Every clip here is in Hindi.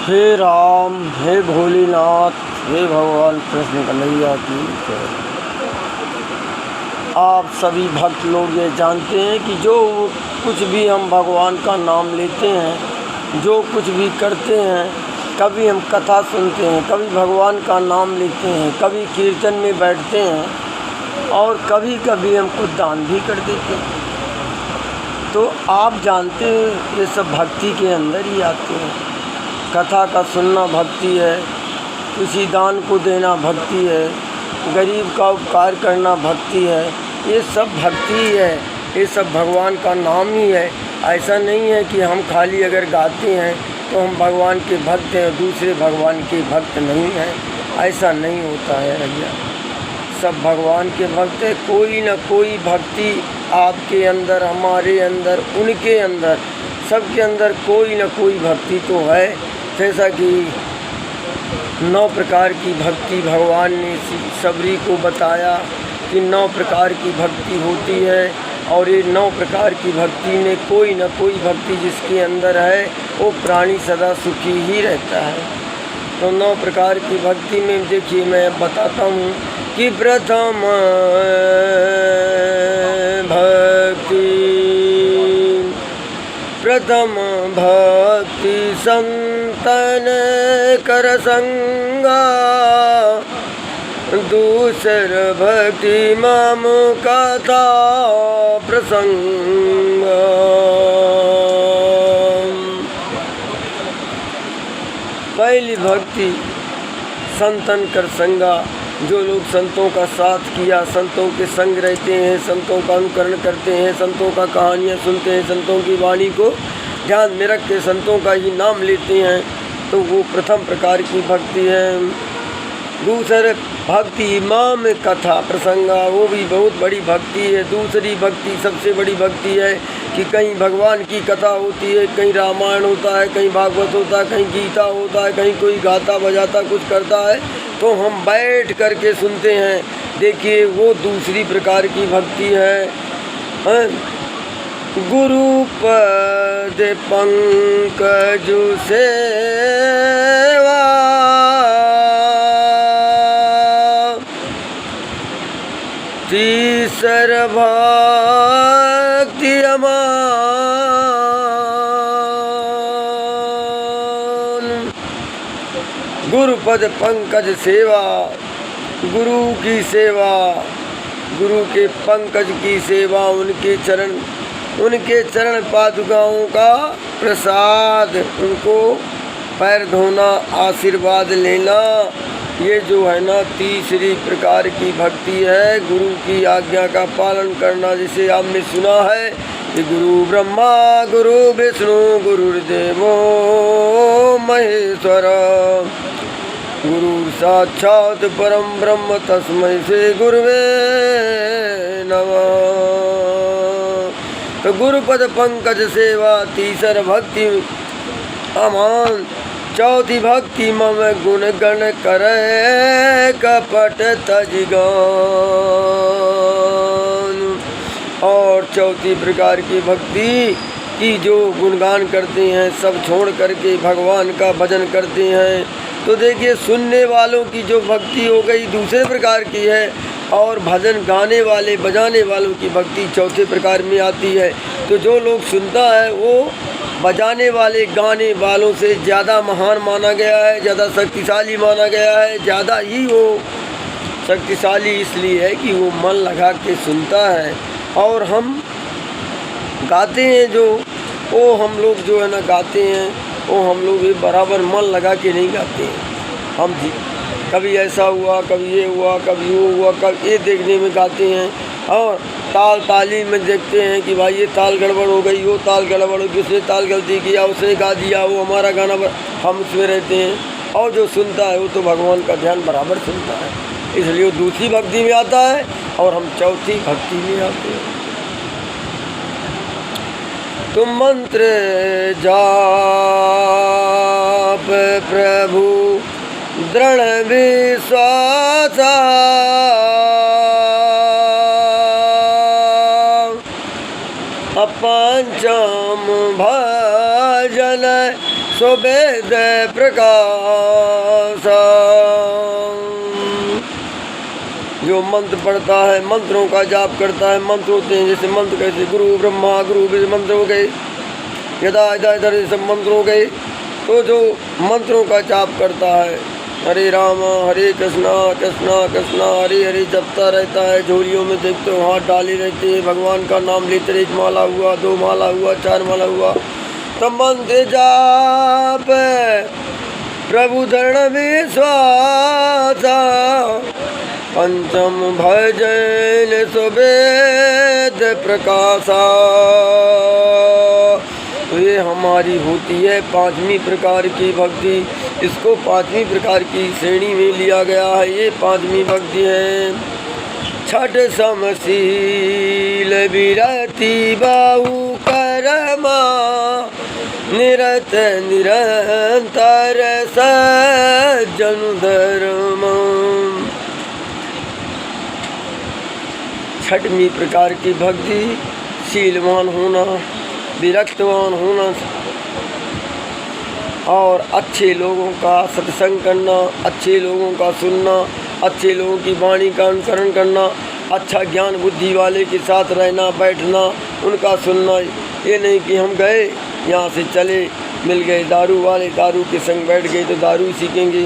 हे राम, हे भोलेनाथ, हे भगवान कृष्ण कन्हैया की जय। आप सभी भक्त लोग ये जानते हैं कि जो कुछ भी हम भगवान का नाम लेते हैं, जो कुछ भी करते हैं, कभी हम कथा सुनते हैं, कभी भगवान का नाम लेते हैं, कभी कीर्तन में बैठते हैं और कभी कभी हम कुछ दान भी कर देते हैं। तो आप जानते हैं ये सब भक्ति के अंदर ही आते हैं। कथा का सुनना भक्ति है, किसी दान को देना भक्ति है, गरीब का उपकार करना भक्ति है। ये सब भक्ति ही है, ये सब भगवान का नाम ही है। ऐसा नहीं है कि हम खाली अगर गाते हैं तो हम भगवान के भक्त हैं और दूसरे भगवान के भक्त नहीं हैं। ऐसा नहीं होता है भैया, सब भगवान के भक्त है। कोई न कोई भक्ति आपके अंदर, हमारे अंदर, उनके अंदर, सबके अंदर कोई न कोई भक्ति तो है। जैसा कि 9 प्रकार की भक्ति भगवान ने सबरी को बताया कि 9 प्रकार की भक्ति होती है और ये 9 प्रकार की भक्ति में कोई न कोई भक्ति जिसके अंदर है वो प्राणी सदा सुखी ही रहता है। तो 9 प्रकार की भक्ति में देखिए मैं बताता हूँ कि प्रथम भक्ति संतन कर संगा, दूसर भक्ति मम कथा प्रसंग। पहली भक्ति संतन कर संगा, जो लोग संतों का साथ किया, संतों के संग रहते हैं, संतों का अनुकरण करते हैं, संतों का कहानियाँ सुनते हैं, संतों की वाणी को ध्यान में रख के संतों का ही नाम लेते हैं, तो वो प्रथम प्रकार की भक्ति है। दूसरे भक्ति माम कथा प्रसंगा, वो भी बहुत बड़ी भक्ति है। दूसरी भक्ति सबसे बड़ी भक्ति है कि कहीं भगवान की कथा होती है, कहीं रामायण होता है, कहीं भागवत होता है, कहीं गीता होता है, कहीं कोई गाता बजाता कुछ करता है तो हम बैठ करके सुनते हैं। देखिए वो दूसरी प्रकार की भक्ति है। गुरु पद पंकज सेवा, तीसर भक्ति अमान, गुरु पद पंकज सेवा, गुरु की सेवा, गुरु के पंकज की सेवा, उनके चरण पादुकाओं का प्रसाद, उनको पैर धोना, आशीर्वाद लेना, ये जो है ना तीसरी प्रकार की भक्ति है। गुरु की आज्ञा का पालन करना, जिसे आपने सुना है कि गुरु ब्रह्मा गुरु विष्णु गुरुर्देवो महेश्वर, गुरु साक्षात परम ब्रह्म तस्मै श्री गुरुवे नमः। तो गुरुपद पंकज सेवा, तीसर भक्ति अमान, चौथी भक्ति मम गुण गण करे कपट तजगान। और चौथी प्रकार की भक्ति की जो गुणगान करते हैं, सब छोड़ करके भगवान का भजन करते हैं। तो देखिए सुनने वालों की जो भक्ति हो गई दूसरे प्रकार की है, और भजन गाने वाले बजाने वालों की भक्ति चौथे प्रकार में आती है। तो जो लोग सुनता है वो बजाने वाले गाने वालों से ज़्यादा महान माना गया है, ज़्यादा शक्तिशाली माना गया है। ज़्यादा ही वो शक्तिशाली इसलिए है कि वो मन लगा के सुनता है। और हम गाते हैं जो, वो हम लोग जो है ना गाते हैं, वो हम लोग भी बराबर मन लगा के नहीं गाते हैं। हम कभी ऐसा हुआ, कभी ये हुआ, कभी वो हुआ, कभी ये देखने में गाते हैं। और ताल ताली में देखते हैं कि भाई ये ताल गड़बड़ हो गई, वो ताल गड़बड़ हो गई, उसने ताल गलती किया, उसने गा दिया, वो हमारा गाना हम उसमें रहते हैं। और जो सुनता है वो तो भगवान का ध्यान बराबर सुनता है, इसलिए वो दूसरी भक्ति में आता है और हम चौथी भक्ति में आते हैं। तुम मंत्र जाप प्रभु दृढ़ विश्वास, पंचम भजन सुवेद प्रकाश। जो मंत्र पढ़ता है, मंत्रों का जाप करता है, मंत्र होते हैं जैसे मंत्र कैसे गुरु ब्रह्मा गुरु विष्णु मंत्र हो गए, यदा यदा इधर ये सब मंत्र हो गए। तो जो मंत्रों का जाप करता है, हरे राम हरे कृष्णा कृष्णा कृष्णा हरे हरे जपता रहता है, झोलियों में देखते हो हाथ डाले रहते हैं, भगवान का नाम लेते, 1 माला हुआ, 2 माला हुआ, 4 माला हुआ, तब मंत्र जाप प्रभु धरण विश्वास, पंचम भजन सुवेद प्रकाशा। तो ये हमारी होती है 5वीं प्रकार की भक्ति। इसको 5वीं प्रकार की श्रेणी में लिया गया है। ये 5वीं भक्ति है। छठ समशील विरति बाहु करमा, निरत निरंतर सज्जन धर्म। 6वीं प्रकार की भक्ति शीलवान होना, विरक्तवान होना और अच्छे लोगों का सत्संग करना, अच्छे लोगों का सुनना, अच्छे लोगों की वाणी का अनुसरण करना, अच्छा ज्ञान बुद्धि वाले के साथ रहना बैठना, उनका सुनना। ये नहीं कि हम गए यहाँ से चले, मिल गए दारू वाले, दारू के संग बैठ गए तो दारू सीखेंगे,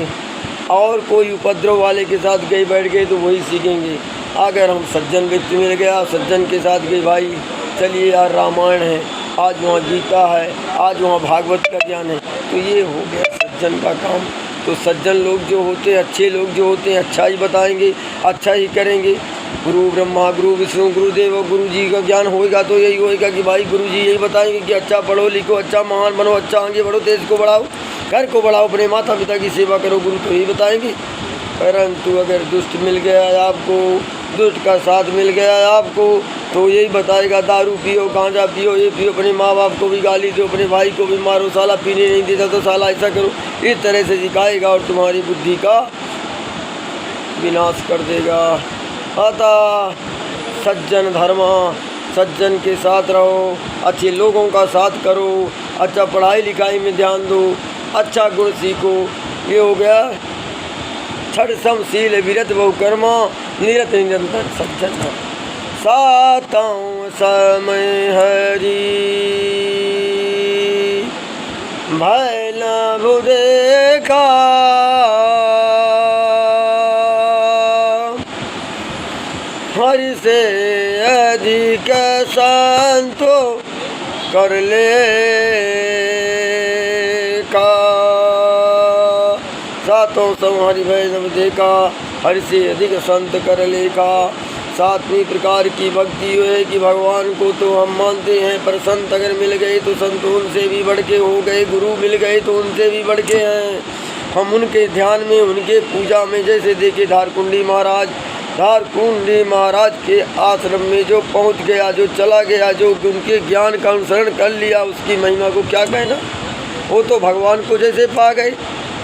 और कोई उपद्रव वाले के साथ गए बैठ गए तो वही सीखेंगे। अगर हम सज्जन व्यक्ति मिल गया, सज्जन के साथ गए, भाई चलिए यार रामायण है, आज वहाँ गीता है, आज वहाँ भागवत का ज्ञान है, तो ये हो गया सज्जन का काम। तो सज्जन लोग जो होते हैं, अच्छे लोग जो होते हैं, अच्छा ही बताएंगे, अच्छा ही करेंगे। गुरु ब्रह्मा गुरु विष्णु गुरुदेव और गुरु जी का ज्ञान होएगा तो यही होएगा कि भाई गुरु जी यही बताएंगे कि अच्छा पढ़ो लिखो, अच्छा महान बनो, अच्छा आगे बढ़ो, देश को बढ़ाओ, घर को बढ़ाओ, अपने माता पिता की सेवा करो, गुरु तो यही बताएंगे। परंतु अगर दुष्ट मिल गया है आपको, दुष्ट का साथ मिल गया है आपको, तो यही बताएगा दारू पियो, गांजा पियो, ये पियो, अपने माँ बाप को भी गाली दो, अपने भाई को भी मारो, साला पीने नहीं देता तो साला ऐसा करो, इस तरह से सिखाएगा और तुम्हारी बुद्धि का विनाश कर देगा। अतः सज्जन धर्म, सज्जन के साथ रहो, अच्छे लोगों का साथ करो, अच्छा पढ़ाई लिखाई में ध्यान दो, अच्छा गुण सीखो। ये हो गया छठ समशील विरत बहुकर्मा, निरत निरंतर सज्जन। सातों समय हरि भय न देखा, हरि से अधिक संतो कर ले का। सातों समय हरि भय न देखा, हरि से अधिक संत कर लेखा। 7वीं प्रकार की भक्ति है कि भगवान को तो हम मानते हैं, पर संत अगर मिल गए तो संत उनसे भी बढ़ के हो गए, गुरु मिल गए तो उनसे भी बढ़ के हैं। हम उनके ध्यान में, उनके पूजा में, जैसे देखे धारकुंडी महाराज के आश्रम में जो पहुंच गया, जो चला गया, जो उनके ज्ञान का अनुसरण कर लिया, उसकी महिमा को क्या कहना। वो तो भगवान को जैसे पा गए,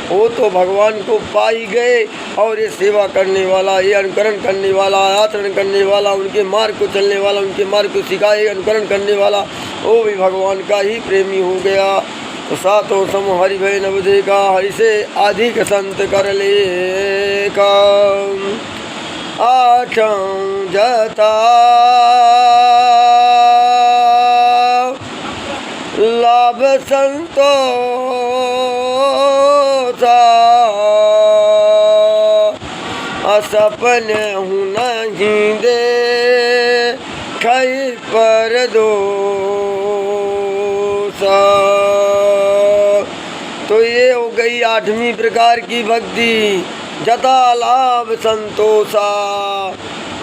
वो तो भगवान को पा ही गए। और ये सेवा करने वाला, ये अनुकरण करने वाला, आचरण करने वाला, उनके मार्ग को चलने वाला, उनके मार्ग को सिखाए अनुकरण करने वाला, वो भी भगवान का ही प्रेमी हो गया। तो सातों सम हरि भय न देखा, हरि से अधिक संत कर लेखा। 8 जता लाभ संतोषा, सपन हूँ नहीं दे खई पर दोषा। तो ये हो गई 8वीं प्रकार की भक्ति। जता लाभ संतोषा,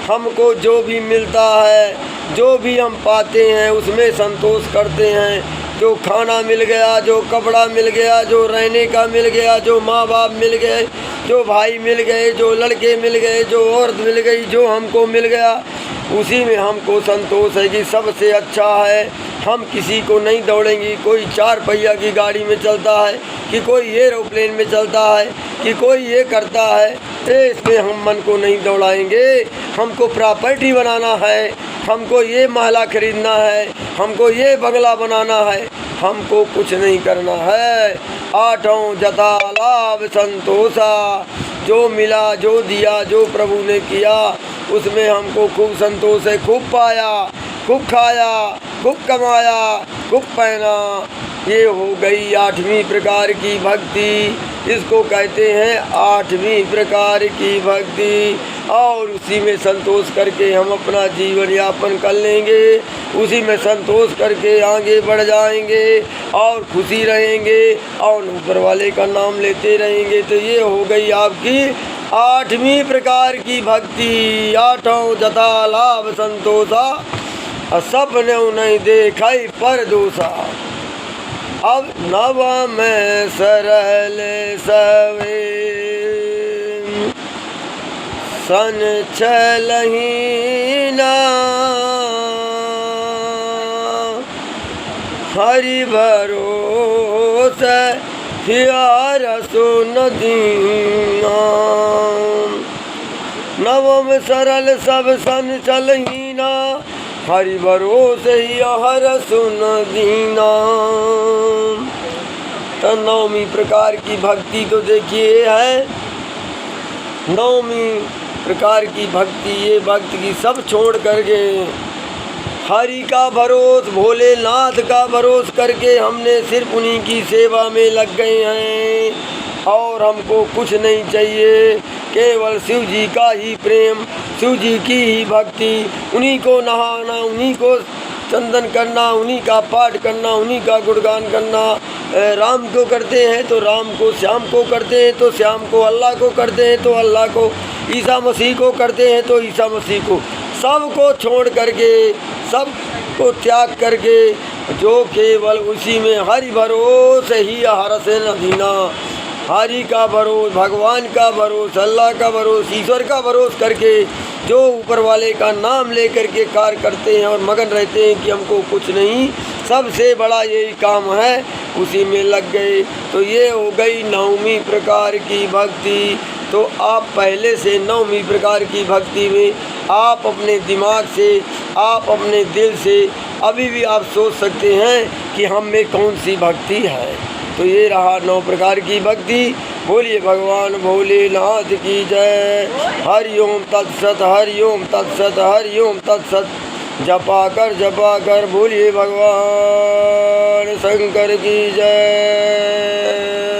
हमको जो भी मिलता है, जो भी हम पाते हैं उसमें संतोष करते हैं। जो खाना मिल गया, जो कपड़ा मिल गया, जो रहने का मिल गया, जो माँ बाप मिल गए, जो भाई मिल गए, जो लड़के मिल गए, जो औरत मिल गई, जो हमको मिल गया, उसी में हमको संतोष है कि सबसे अच्छा है। हम किसी को नहीं दौड़ेंगे, कोई 4 पहिया की गाड़ी में चलता है, कि कोई एरोप्लेन में चलता है, कि कोई ये करता है, इसमें हम मन को नहीं दौड़ाएंगे। हमको प्रॉपर्टी बनाना है, हमको ये महला खरीदना है, हमको ये बंगला बनाना है, हमको कुछ नहीं करना है। आठों जता लाभ संतोषा, जो मिला जो दिया जो प्रभु ने किया उसमें हमको खूब संतोष है। खूब पाया, खूब खाया, खूब कमाया, खूब पहना। ये हो गई 8वीं प्रकार की भक्ति। इसको कहते हैं 8वीं प्रकार की भक्ति। और उसी में संतोष करके हम अपना जीवन यापन कर लेंगे, उसी में संतोष करके आगे बढ़ जाएंगे और खुशी रहेंगे और ऊपर वाले का नाम लेते रहेंगे। तो ये हो गई आपकी 8वीं प्रकार की भक्ति। आठों जता लाभ संतोषा, सपने नहीं देखाई पर दोषा। अब नव में सरल सवे सन चलहीना, हरि भरोसे हियार सुन दीना। नवम सरल सब सन चलहीना, हरि भरोसे हर सुन दीना। तो 9वीं प्रकार की भक्ति तो देखिए है। 9वीं प्रकार की भक्ति, ये भक्त की सब छोड़ करके हरि का भरोस, भोलेनाथ का भरोस करके हमने सिर्फ उन्हीं की सेवा में लग गए हैं और हमको कुछ नहीं चाहिए। केवल शिव जी का ही प्रेम, शिव जी की ही भक्ति, उन्हीं को नहाना, उन्हीं को चंदन करना, उन्हीं का पाठ करना, उन्हीं का गुणगान करना। राम को करते हैं तो राम को, श्याम को करते हैं तो श्याम को, अल्लाह को करते हैं तो अल्लाह को, ईसा मसीह को करते हैं तो ईसा मसीह को। सबको छोड़ करके, सबको त्याग करके जो केवल उसी में हरि भरोसे ही हर से न दीना। हरि का भरोस, भगवान का भरोस, अल्लाह का भरोस, ईश्वर का भरोस करके जो ऊपर वाले का नाम लेकर के कार्य करते हैं और मगन रहते हैं कि हमको कुछ नहीं, सबसे बड़ा यही काम है, उसी में लग गए। तो ये हो गई 9वीं प्रकार की भक्ति। तो आप पहले से 9वीं प्रकार की भक्ति में आप अपने दिमाग से, आप अपने दिल से अभी भी आप सोच सकते हैं कि हम में कौन सी भक्ति है। तो ये रहा 9 प्रकार की भक्ति। बोलिए भगवान भोलेनाथ की जय। हरि ओम तत्सत, हरि ओम तत्सत, हरि ओम तत्सत। जपा कर बोलिए भगवान शंकर की जय।